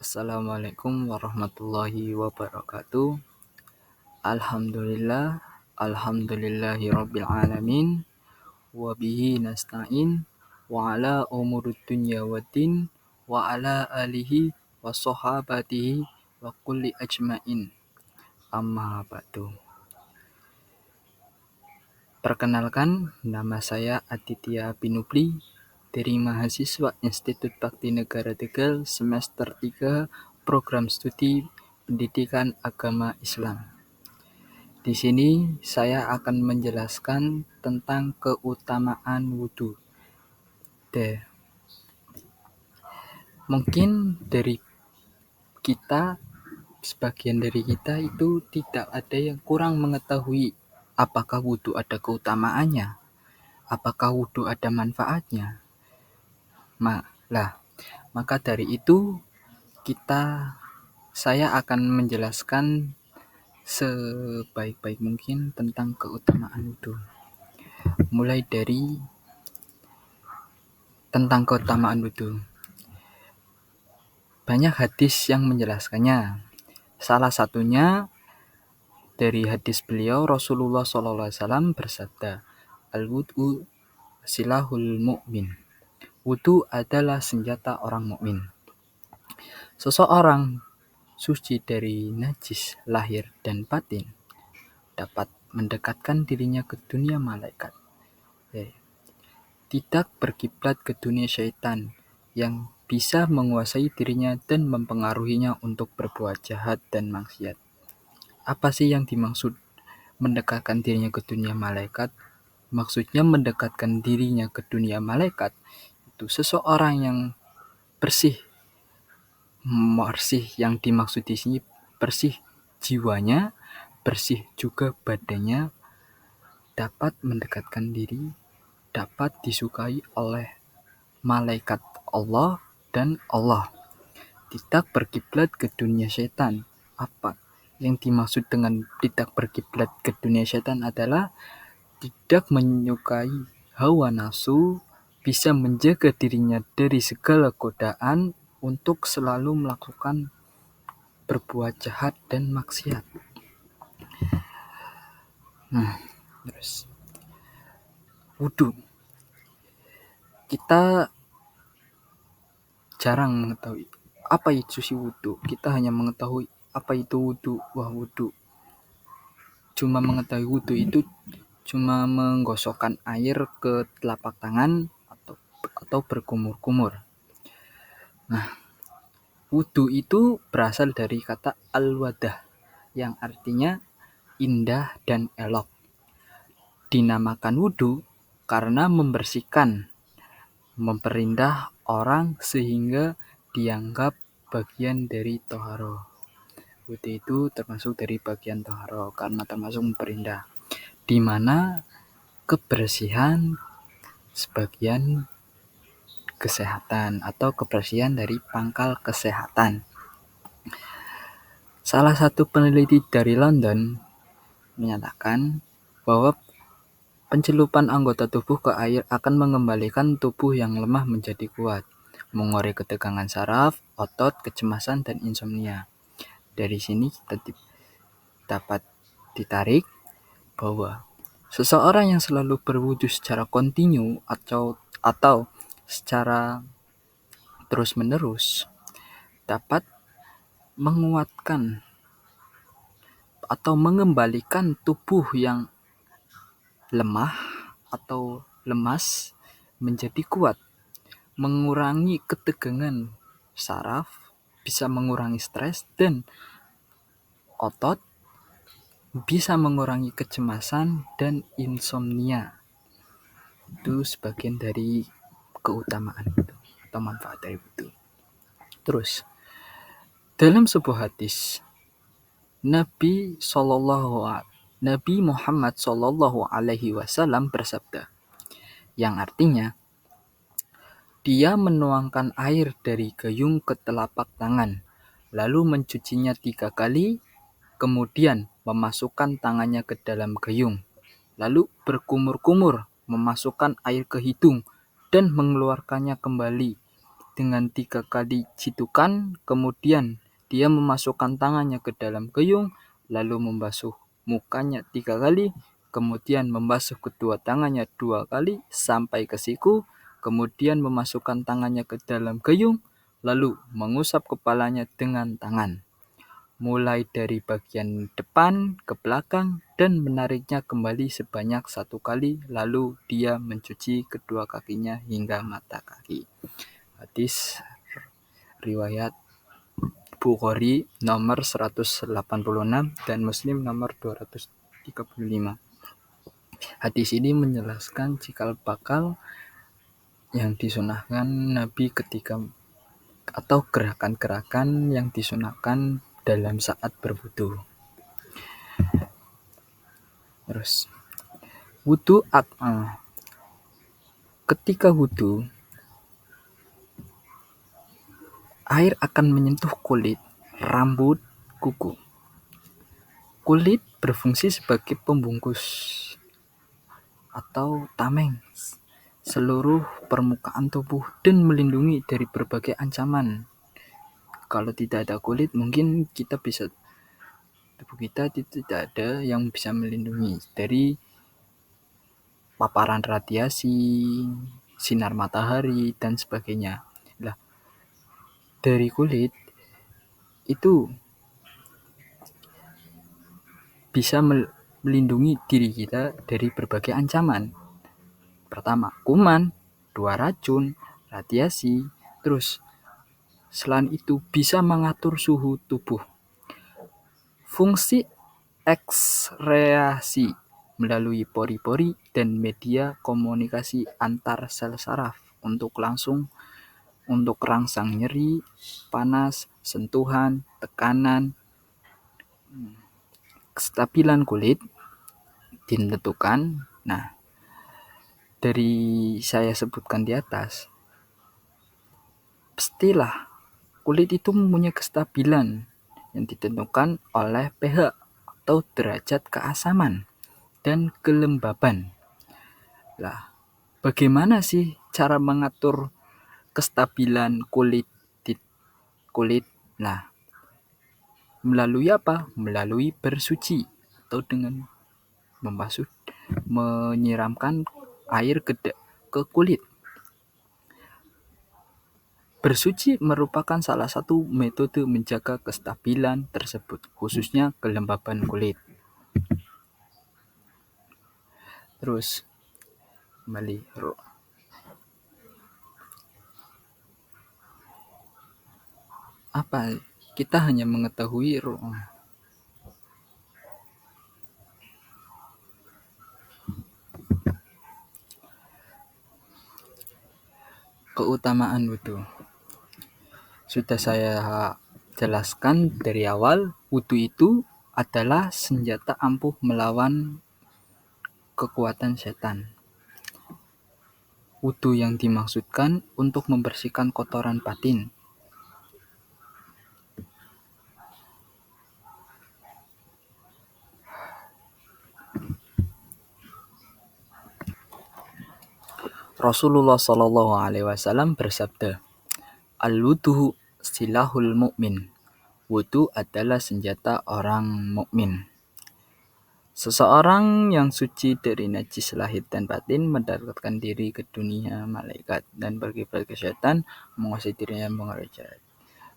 Assalamualaikum warahmatullahi wabarakatuh. Alhamdulillah, alhamdulillahi rabbil alamin. Wa bihi nasta'in wa ala umurud dunya waddin wa ala alihi wa sahabatihi wa kulli ajmain. Amma ba'du. Perkenalkan, nama saya Aditya Binupli dari mahasiswa Institut Bakti Negara Tegal semester 3 Program Studi Pendidikan Agama Islam. Di sini saya akan menjelaskan tentang keutamaan wudhu. Mungkin sebagian dari kita itu tidak ada yang kurang mengetahui apakah wudhu ada keutamaannya, apakah wudhu ada manfaatnya. Maka dari itu saya akan menjelaskan sebaik-baik mungkin tentang keutamaan wudhu. Mulai dari tentang keutamaan wudhu. Banyak hadis yang menjelaskannya. Salah satunya dari hadis beliau, Rasulullah SAW bersabda, "Al-wudhu silahul mu'min." Wudhu adalah senjata orang mukmin. Seseorang suci dari najis lahir dan batin dapat mendekatkan dirinya ke dunia malaikat. Tidak berkiblat ke dunia syaitan yang bisa menguasai dirinya dan mempengaruhinya untuk berbuat jahat dan maksiat. Apa sih yang dimaksud mendekatkan dirinya ke dunia malaikat? Maksudnya mendekatkan dirinya ke dunia malaikat itu seseorang yang bersih yang dimaksud di sini bersih jiwanya, bersih juga badannya, dapat mendekatkan diri, dapat disukai oleh malaikat Allah dan Allah. Tidak berkiblat ke dunia setan. Apa yang dimaksud dengan tidak berkiblat ke dunia setan adalah tidak menyukai hawa nafsu, bisa menjaga dirinya dari segala godaan untuk selalu melakukan berbuat jahat dan maksiat. Terus wudhu. Kita jarang mengetahui apa itu sih wudhu. Kita hanya mengetahui apa itu wudhu. Wudhu. Cuma mengetahui wudhu itu cuma menggosokkan air ke telapak tangan atau berkumur-kumur. Wudhu itu berasal dari kata al-wadah yang artinya indah dan elok. Dinamakan wudhu karena membersihkan, memperindah orang sehingga dianggap bagian dari toharo. Wudhu itu termasuk dari bagian toharo karena termasuk memperindah, di mana kebersihan sebagian kesehatan atau kebersihan dari pangkal kesehatan. Salah satu peneliti dari London menyatakan bahwa pencelupan anggota tubuh ke air akan mengembalikan tubuh yang lemah menjadi kuat, mengurangi ketegangan saraf, otot, kecemasan, dan insomnia. Dari sini kita dapat ditarik bahwa seseorang yang selalu berwudhu secara kontinu atau secara terus-menerus dapat menguatkan atau mengembalikan tubuh yang lemah atau lemas menjadi kuat, mengurangi ketegangan saraf, bisa mengurangi stres dan otot, bisa mengurangi kecemasan dan insomnia. Itu sebagian dari keutamaan itu atau manfaat dari itu. Terus dalam sebuah hadis Nabi Muhammad SAW bersabda, yang artinya dia menuangkan air dari gayung ke telapak tangan, lalu mencucinya 3 kali, kemudian memasukkan tangannya ke dalam gayung, lalu berkumur-kumur memasukkan air ke hidung dan mengeluarkannya kembali. dengan 3 kali citukan, kemudian dia memasukkan tangannya ke dalam gayung, lalu membasuh mukanya 3 kali, kemudian membasuh kedua tangannya 2 kali sampai ke siku, kemudian memasukkan tangannya ke dalam gayung, lalu mengusap kepalanya dengan tangan, mulai dari bagian depan ke belakang dan menariknya kembali sebanyak 1 kali, lalu dia mencuci kedua kakinya hingga mata kaki. Hadis riwayat Bukhari nomor 186 dan Muslim nomor 235. Hadis ini menjelaskan cikal bakal yang disunahkan Nabi ketika atau gerakan-gerakan yang disunahkan dalam saat berwudu. Terus wudu ketika wudu, air akan menyentuh kulit, rambut, kuku. Kulit berfungsi sebagai pembungkus atau tameng seluruh permukaan tubuh dan melindungi dari berbagai ancaman. Kalau tidak ada kulit, mungkin tubuh kita tidak ada yang bisa melindungi dari paparan radiasi, sinar matahari, dan sebagainya. Nah, dari kulit itu bisa melindungi diri kita dari berbagai ancaman. Pertama, kuman, 2 racun, radiasi, terus selain itu bisa mengatur suhu tubuh. Fungsi ekskreasi melalui pori-pori dan media komunikasi antar sel saraf untuk rangsang nyeri, panas, sentuhan, tekanan. Kestabilan kulit ditentukan. Nah, dari saya sebutkan di atas, pastilah kulit itu mempunyai kestabilan yang ditentukan oleh pH atau derajat keasaman dan kelembaban. Lah, bagaimana sih cara mengatur kestabilan kulit? Nah, melalui apa? Melalui bersuci atau dengan menyiramkan air ke kulit. Bersuci merupakan salah satu metode menjaga kestabilan tersebut, khususnya kelembaban kulit. Terus kembali apa? Kita hanya mengetahui keutamaan wudu. Sudah saya jelaskan dari awal, wudu itu adalah senjata ampuh melawan kekuatan setan. Wudu yang dimaksudkan untuk membersihkan kotoran batin. Rasulullah SAW bersabda, "Al-wudu silahul mu'min." Wudu adalah senjata orang mukmin. Seseorang yang suci dari najis lahir dan batin mendekatkan diri ke dunia malaikat dan berbagai setan menguasai dirinya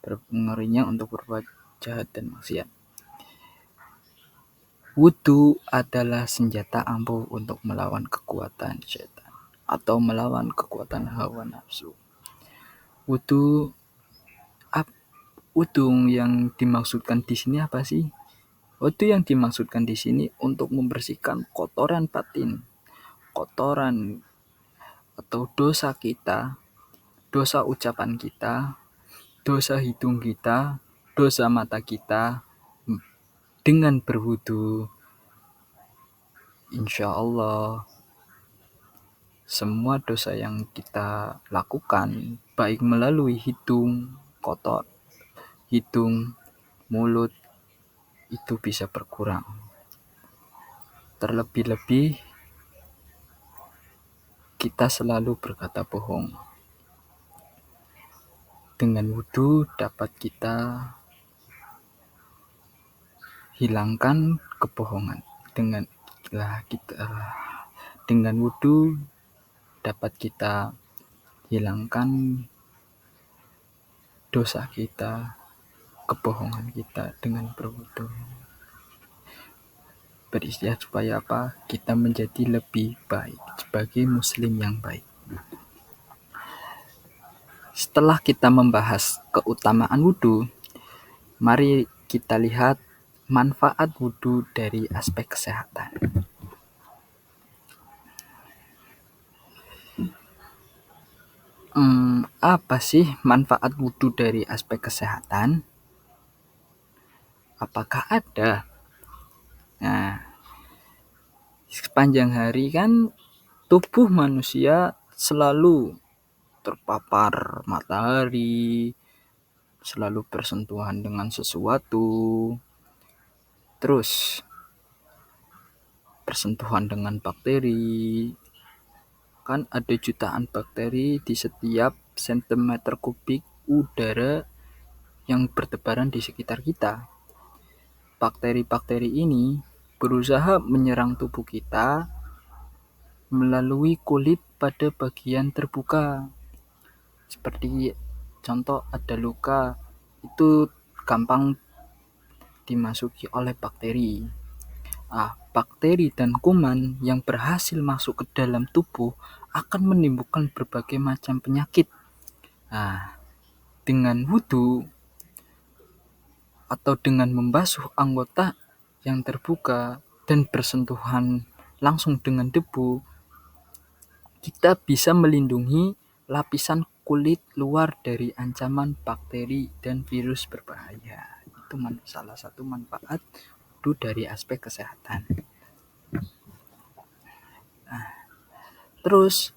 mempengaruhinya untuk berbuat jahat dan maksiat. Wudu adalah senjata ampuh untuk melawan kekuatan setan atau melawan kekuatan hawa nafsu. Wudu yang dimaksudkan di sini apa sih? Wudu yang dimaksudkan di sini untuk membersihkan kotoran batin, kotoran atau dosa kita, dosa ucapan kita, dosa hidung kita, dosa mata kita. Dengan berwudu, insya Allah semua dosa yang kita lakukan, baik melalui hidung, mulut, itu bisa berkurang. Terlebih-lebih kita selalu berkata bohong. Dengan wudu dapat kita hilangkan kebohongan. Dengan wudu dapat kita hilangkan dosa kita, kebohongan kita dengan berwudu. Beristighfar supaya apa? Kita menjadi lebih baik sebagai muslim yang baik. Setelah kita membahas keutamaan wudu, mari kita lihat manfaat wudu dari aspek kesehatan. Apa sih manfaat wudu dari aspek kesehatan? Apakah ada? Nah, sepanjang hari kan tubuh manusia selalu terpapar matahari, selalu bersentuhan dengan sesuatu, terus bersentuhan dengan bakteri. Kan ada jutaan bakteri di setiap sentimeter kubik udara yang bertebaran di sekitar kita. Bakteri-bakteri ini berusaha menyerang tubuh kita melalui kulit pada bagian terbuka. Seperti contoh ada luka, itu gampang dimasuki oleh bakteri. Bakteri dan kuman yang berhasil masuk ke dalam tubuh akan menimbulkan berbagai macam penyakit. Dengan wudu atau dengan membasuh anggota yang terbuka dan bersentuhan langsung dengan debu, kita bisa melindungi lapisan kulit luar dari ancaman bakteri dan virus berbahaya. Itu salah satu manfaat wudu dari aspek kesehatan. Terus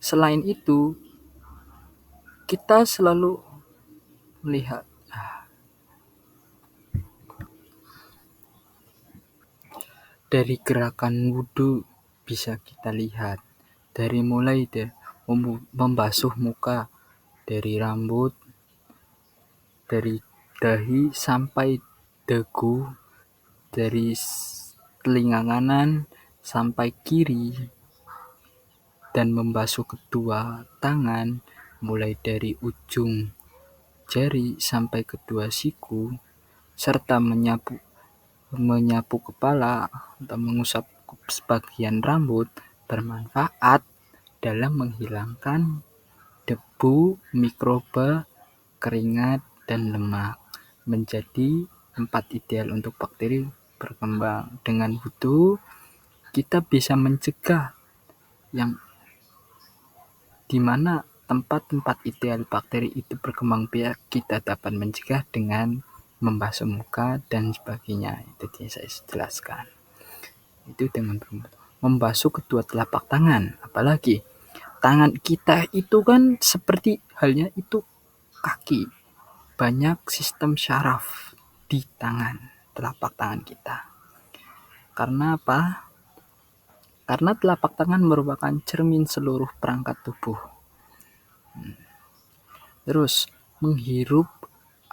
selain itu, kita selalu melihat dari gerakan wudu bisa kita lihat dari mulai membasuh muka, dari rambut, dari dahi sampai dagu, dari telinga kanan sampai kiri, dan membasuh kedua tangan mulai dari ujung jari sampai kedua siku, serta menyapu kepala atau mengusap sebagian rambut bermanfaat dalam menghilangkan debu, mikroba, keringat, dan lemak. Menjadi tempat ideal untuk bakteri berkembang. Dengan wudu kita bisa mencegah yang di mana tempat-tempat ideal bakteri itu berkembang biak, kita dapat mencegah dengan membasuh muka dan sebagainya. Itu yang saya jelaskan. Itu dengan membasuh kedua telapak tangan. Apalagi tangan kita itu kan seperti halnya itu kaki. Banyak sistem syaraf di telapak tangan kita. Karena apa? Karena telapak tangan merupakan cermin seluruh perangkat tubuh. Terus menghirup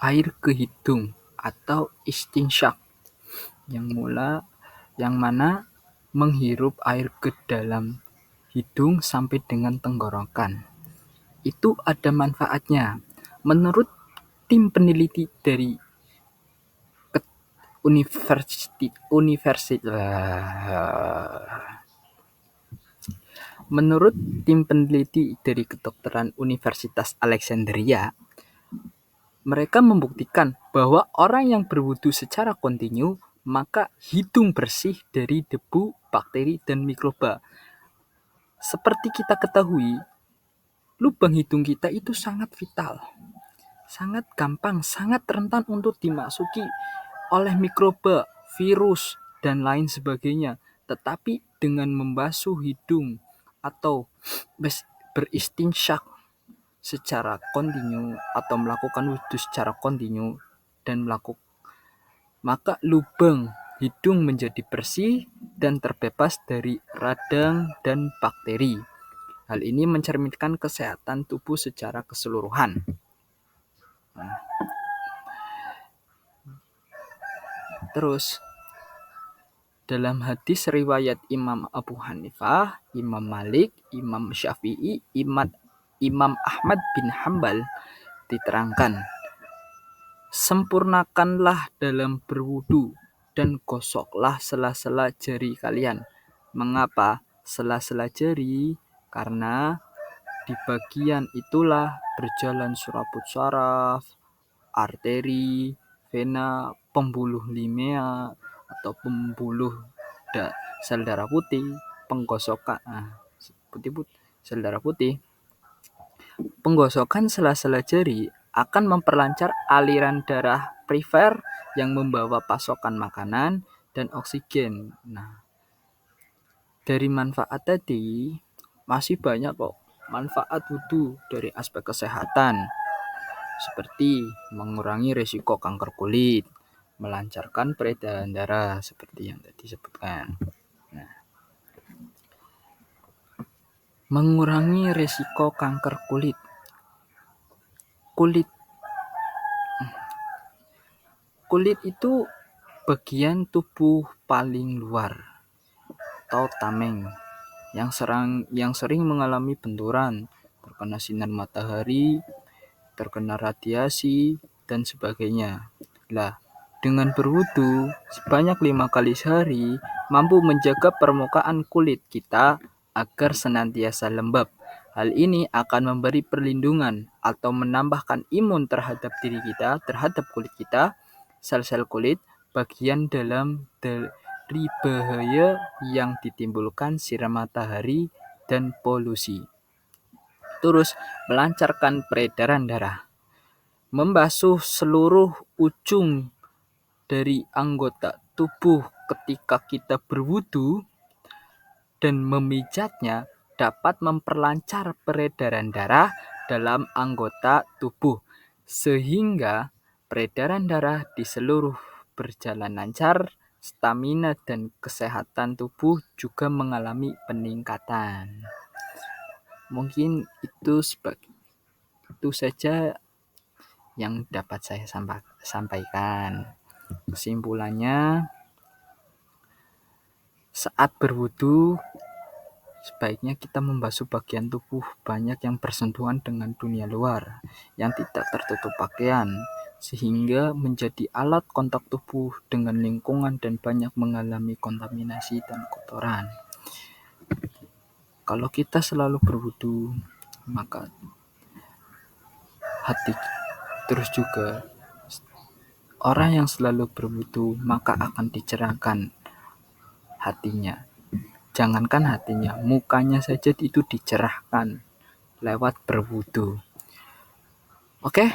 air ke hidung atau istinsyak, yang mana menghirup air ke dalam hidung sampai dengan tenggorokan. Itu ada manfaatnya. Menurut tim peneliti dari Menurut tim peneliti dari kedokteran Universitas Alexandria, mereka membuktikan bahwa orang yang berwudu secara kontinu maka hidung bersih dari debu, bakteri, dan mikroba. Seperti kita ketahui, lubang hidung kita itu sangat vital, sangat gampang, sangat rentan untuk dimasuki oleh mikroba, virus, dan lain sebagainya. Tetapi dengan membasuh hidung atau beristinsyak secara kontinu atau melakukan wudu secara kontinu dan maka lubang hidung menjadi bersih dan terbebas dari radang dan bakteri. Hal ini mencerminkan kesehatan tubuh secara keseluruhan. Terus dalam hadis riwayat Imam Abu Hanifah, Imam Malik, Imam Syafi'i, Imam Ahmad bin Hambal diterangkan, sempurnakanlah dalam berwudu dan gosoklah sela-sela jari kalian. Mengapa sela-sela jari? Karena di bagian itulah berjalan surabut saraf, arteri, vena, pembuluh linea atau pembuluh sel darah putih, penggosokan sel darah putih. Penggosokan sela-sela jari akan memperlancar aliran darah perifer yang membawa pasokan makanan dan oksigen. Nah, dari manfaat tadi masih banyak kok manfaat wudu dari aspek kesehatan, seperti mengurangi risiko kanker kulit, melancarkan peredaran darah seperti yang tadi disebutkan. Nah, mengurangi risiko kanker kulit. Kulit itu bagian tubuh paling luar atau tameng yang sering mengalami benturan, terkena sinar matahari, terkena radiasi, dan sebagainya. Lah, dengan berwudu sebanyak 5 kali sehari mampu menjaga permukaan kulit kita agar senantiasa lembab. Hal ini akan memberi perlindungan atau menambahkan imun terhadap diri kita, terhadap kulit kita, sel-sel kulit, bagian dalam dari bahaya yang ditimbulkan sinar matahari dan polusi. Terus, melancarkan peredaran darah. Membasuh seluruh ujung dari anggota tubuh ketika kita berwudu dan memijatnya dapat memperlancar peredaran darah dalam anggota tubuh, sehingga peredaran darah di seluruh berjalan lancar, stamina dan kesehatan tubuh juga mengalami peningkatan. Mungkin itu saja yang dapat saya sampaikan. Kesimpulannya, saat berwudu sebaiknya kita membasuh bagian tubuh banyak yang bersentuhan dengan dunia luar yang tidak tertutup pakaian, sehingga menjadi alat kontak tubuh dengan lingkungan dan banyak mengalami kontaminasi dan kotoran. Kalau kita selalu berwudu, maka hati terus juga orang yang selalu berwudu maka akan dicerahkan hatinya. Jangankan hatinya, mukanya saja itu dicerahkan lewat berwudu. Oke,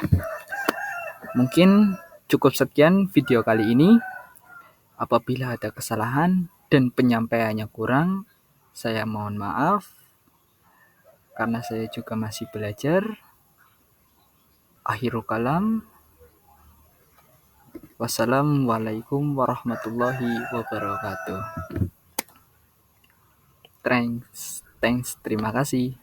mungkin cukup sekian video kali ini. Apabila ada kesalahan dan penyampaiannya kurang, saya mohon maaf karena saya juga masih belajar. Akhirul kalam. Wassalamualaikum warahmatullahi wabarakatuh. Thanks, terima kasih.